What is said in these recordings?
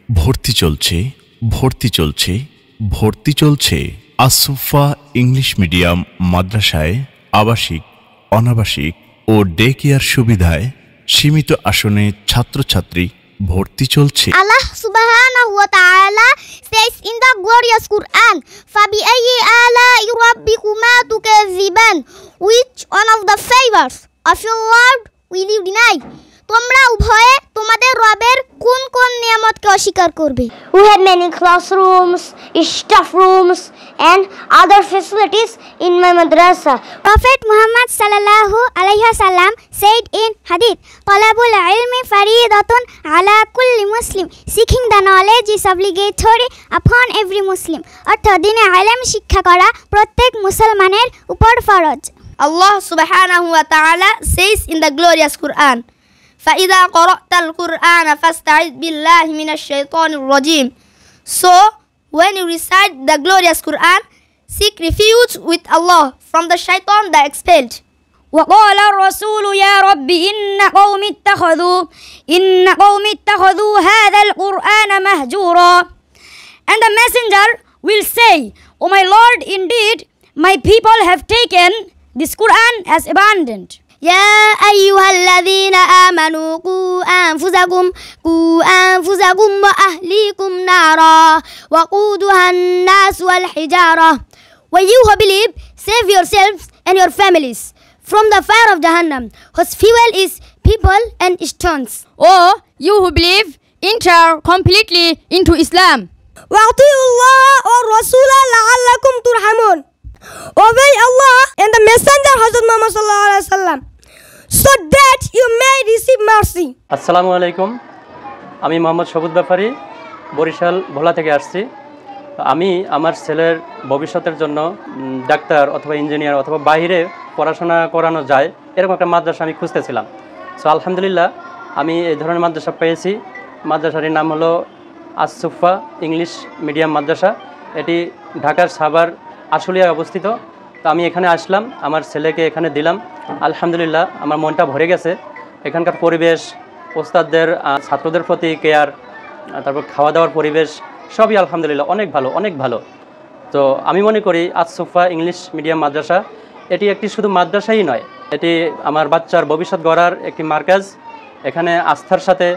ভর্তি চলছে ভর্তি চলছে ভর্তি চলছে আসুফা ইংলিশ মিডিয়াম মাদ্রাসায় আবাসিক অনাবাসিক ও ডে কেয়ার সুবিধায় সীমিত আসনে ছাত্রছাত্রী ভর্তি চলছে। Allah subhanahu wa ta'ala says in the glorious Quran, فَبِأَيِّ آلَاءِ رَبِّكُمَا تُكَذِّبَانِ? Which one of the favors of your Lord will you deny? তোমরা উভয়ে তোমাদের রবের কোন কোন নিয়ামতকে অস্বীকার করবে? We had many classrooms, staff rooms and other facilities in my madrasa. Prophet Muhammad sallallahu alaihi wasallam said in hadith, talabul ilmi faridatun ala kulli muslim. Seeking the knowledge is obligatory upon every Muslim. অর্থাৎ দিনে ইলম শিক্ষা করা প্রত্যেক মুসলমানের উপর ফরজ। Allah subhanahu wa ta'ala says in the glorious Quran, فَإِذَا قَرَأْتَ الْقُرْآنَ فَاسْتَعِذْ بِاللَّهِ مِنَ الشَّيْطَانِ الرَّجِيمِ. So, when you recite the glorious Quran, seek refuge with Allah from the shaitan that expelled. وقال الرسول يا رب إن قوم اتخذوا هذا القرآن مهجورا. And the messenger will say, O my Lord, indeed my people have taken this Quran as abandoned. يا أيها الذين آمنوا قوا أنفسكم وأهليكم نارا وقودها الناس والحجارة. When you who believe, save yourselves and your families from the fire of Jahannam, whose fuel is people and stones. O you who believe, enter completely into Islam. وَأَطِيعُوا اللَّهَ وَالرَّسُولَ لَعَلَّكُمْ تُرْحَمُونَ. Obey Allah and the Messenger Hazrat Muhammad sallallahu alaihi wasallam, so that you may receive mercy. আসসালামু আলাইকুম, আমি মোহাম্মদ সবুজ ব্যাপারী বরিশাল ভোলা থেকে আসছি। আমি আমার ছেলের ভবিষ্যতের জন্য ডাক্তার অথবা ইঞ্জিনিয়ার অথবা বাইরে পড়াশোনা করানো যায় এরকম একটা মাদ্রাসা আমি খুঁজতেছিলাম। সো আলহামদুলিল্লাহ আমি এই ধরনের মাদ্রাসা পেয়েছি। মাদ্রাসাটির নাম হলো আসুফা ইংলিশ মিডিয়াম মাদ্রাসা। এটি ঢাকার সাভার আশুলিয়ায় অবস্থিত। তো আমি এখানে আসলাম, আমার ছেলেকে এখানে দিলাম। আলহামদুলিল্লাহ আমার মনটা ভরে গেছে। এখানকার পরিবেশ, ওস্তাদদের ছাত্রদের প্রতি কেয়ার, তারপর খাওয়া দাওয়ার পরিবেশ সবই আলহামদুলিল্লাহ অনেক ভালো, অনেক ভালো। তো আমি মনে করি আসুফা ইংলিশ মিডিয়াম মাদ্রাসা এটি একটি শুধু মাদ্রাসাই নয়, এটি আমার বাচ্চার ভবিষ্যৎ গড়ার একটি মার্কাজ। এখানে আস্থার সাথে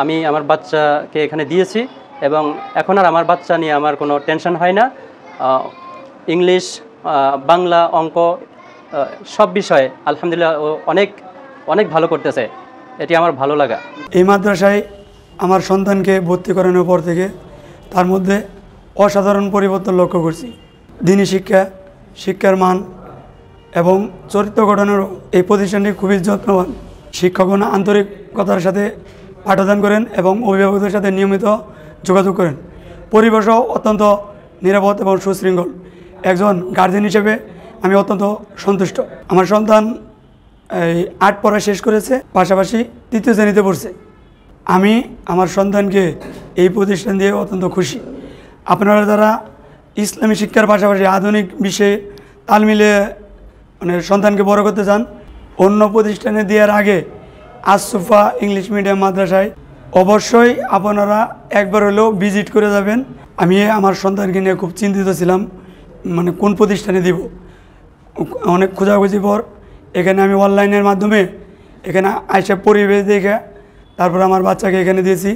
আমি আমার বাচ্চাকে এখানে দিয়েছি এবং এখন আর আমার বাচ্চা নিয়ে আমার কোনো টেনশন হয় না। ইংলিশ, বাংলা, অঙ্ক সব বিষয়ে আলহামদুলিল্লাহ অনেক অনেক ভালো করতেছে। এটি আমার ভালো লাগা। এই মাদ্রাসায় আমার সন্তানকে ভর্তি করানোর পর থেকে তার মধ্যে অসাধারণ পরিবর্তন লক্ষ্য করছি। দিনী শিক্ষা, শিক্ষার মান এবং চরিত্র গঠনেরও এই প্রতিষ্ঠানটি খুবই যত্নবান। শিক্ষকগণ আন্তরিকতার সাথে পাঠদান করেন এবং অভিভাবকদের সাথে নিয়মিত যোগাযোগ করেন। পরিবেশও অত্যন্ত নিরাপদ এবং সুশৃঙ্খল। একজন গার্জেন হিসেবে আমি অত্যন্ত সন্তুষ্ট। আমার সন্তান এই 8 পড়া শেষ করেছে, পাশাপাশি 3য় শ্রেণীতে পড়ছে। আমি আমার সন্তানকে এই প্রতিষ্ঠান দিয়ে অত্যন্ত খুশি। আপনারা যারা ইসলামী শিক্ষার পাশাপাশি আধুনিক বিষয়ে তাল মিলিয়ে সন্তানকে বড় করতে চান, অন্য প্রতিষ্ঠানে দেওয়ার আগে আসুফা ইংলিশ মিডিয়াম মাদ্রাসায় অবশ্যই আপনারা একবার হলেও ভিজিট করে যাবেন। আমি আমার সন্তানকে নিয়ে খুব চিন্তিত ছিলাম, কোন প্রতিষ্ঠানে দিব। অনেক খোঁজাখুঁজি পর এখানে আমি অনলাইনের মাধ্যমে এখানে আইসা পরিবেশ দেখে তারপর আমার বাচ্চাকে এখানে দিয়েছি।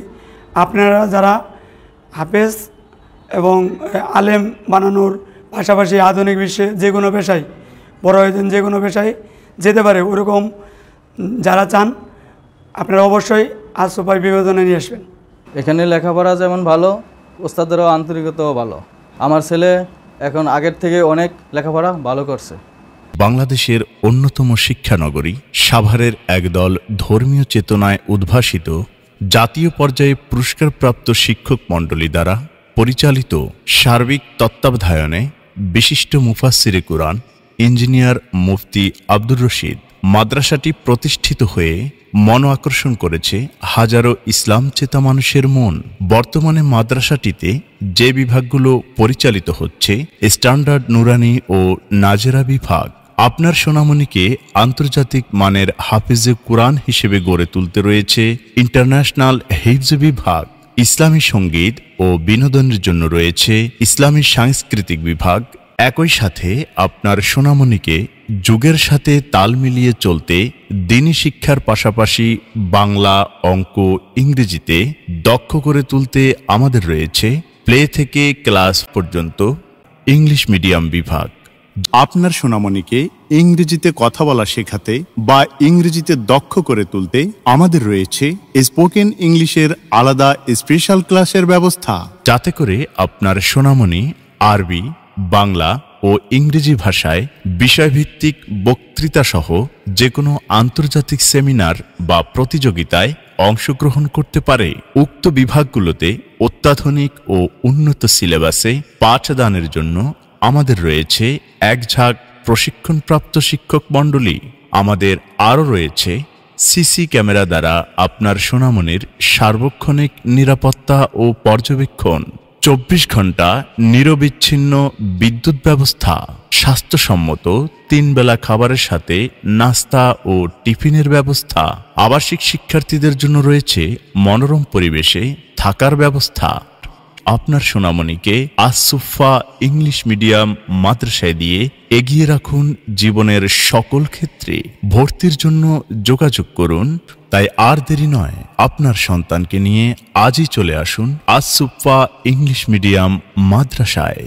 আপনারা যারা হাফেজ এবং আলেম বানানোর পাশাপাশি আধুনিক বিশ্বে যে কোনো পেশায় বড় হয়েছেন, যে কোনো পেশায় যেতে পারে, ওরকম যারা চান আপনারা অবশ্যই আসুফায় বিবেচনা নিয়ে আসবেন। এখানে লেখাপড়া যেমন ভালো, ওস্তাদেরও আন্তরিকতাও ভালো। আমার ছেলে এখন আগের থেকে অনেক লেখাপড়া ভালো করছে। বাংলাদেশের অন্যতম শিক্ষানগরী সাভারের একদল ধর্মীয় চেতনায় উদ্ভাসিত জাতীয় পর্যায়ে পুরস্কারপ্রাপ্ত শিক্ষক মণ্ডলী দ্বারা পরিচালিত সার্বিক তত্ত্বাবধায়নে বিশিষ্ট মুফাসসিরে কুরআন ইঞ্জিনিয়ার মুফতি আব্দুর রশিদ মাদ্রাসাটি প্রতিষ্ঠিত হয়ে মন আকর্ষণ করেছে হাজারো ইসলাম চেতা মানুষের মন। বর্তমানে মাদ্রাসাটিতে যে বিভাগগুলো পরিচালিত হচ্ছে স্ট্যান্ডার্ড নুরানি ও নাজেরা বিভাগ আপনার সোনামণিকে আন্তর্জাতিক মানের হাফিজে কুরআন হিসেবে গড়ে তুলতে রয়েছে ইন্টারন্যাশনাল হিফজ বিভাগ। ইসলামী সঙ্গীত ও বিনোদনের জন্য রয়েছে ইসলামী সাংস্কৃতিক বিভাগ। একই সাথে আপনার সোনামণিকে যুগের সাথে তাল মিলিয়ে চলতে দ্বীনি শিক্ষার পাশাপাশি বাংলা, অঙ্ক, ইংরেজিতে দক্ষ করে তুলতে আমাদের রয়েছে প্লে থেকে ক্লাস পর্যন্ত ইংলিশ মিডিয়াম বিভাগ। আপনার সোনামণিকে ইংরেজিতে কথা বলা শেখাতে বা ইংরেজিতে দক্ষ করে তুলতে আমাদের রয়েছে স্পোকেন ইংলিশের আলাদা স্পেশাল ক্লাসের ব্যবস্থা, যাতে করে আপনার সোনামণি আরবি, বাংলা ও ইংরেজি ভাষায় বিষয়ভিত্তিক বক্তৃতা সহ যে কোনো আন্তর্জাতিক সেমিনার বা প্রতিযোগিতায় অংশগ্রহণ করতে পারে। উক্ত বিভাগগুলোতে অত্যাধুনিক ও উন্নত সিলেবাসে পাঠদানের জন্য আমাদের রয়েছে এক ঝাঁক প্রশিক্ষণপ্রাপ্ত শিক্ষক মণ্ডলী। আমাদের আরও রয়েছে সিসি ক্যামেরা দ্বারা আপনার সোনামণির সার্বক্ষণিক নিরাপত্তা ও পর্যবেক্ষণ, 24 ঘন্টা নিরবিচ্ছিন্ন বিদ্যুৎ ব্যবস্থা, স্বাস্থ্যসম্মত 3 বেলা খাবারের সাথে নাস্তা ও টিফিনের ব্যবস্থা। আবাসিক শিক্ষার্থীদের জন্য রয়েছে মনোরম পরিবেশে থাকার ব্যবস্থা। আপনার সোনামণিকে আসুফা ইংলিশ মিডিয়াম মাদ্রাসায় দিয়ে এগিয়ে রাখুন জীবনের সকল ক্ষেত্রে। ভর্তির জন্য যোগাযোগ করুন। তাই আর দেরি নয়, আপনার সন্তানকে নিয়ে আজই চলে আসুন আসুফা ইংলিশ মিডিয়াম মাদ্রাসায়।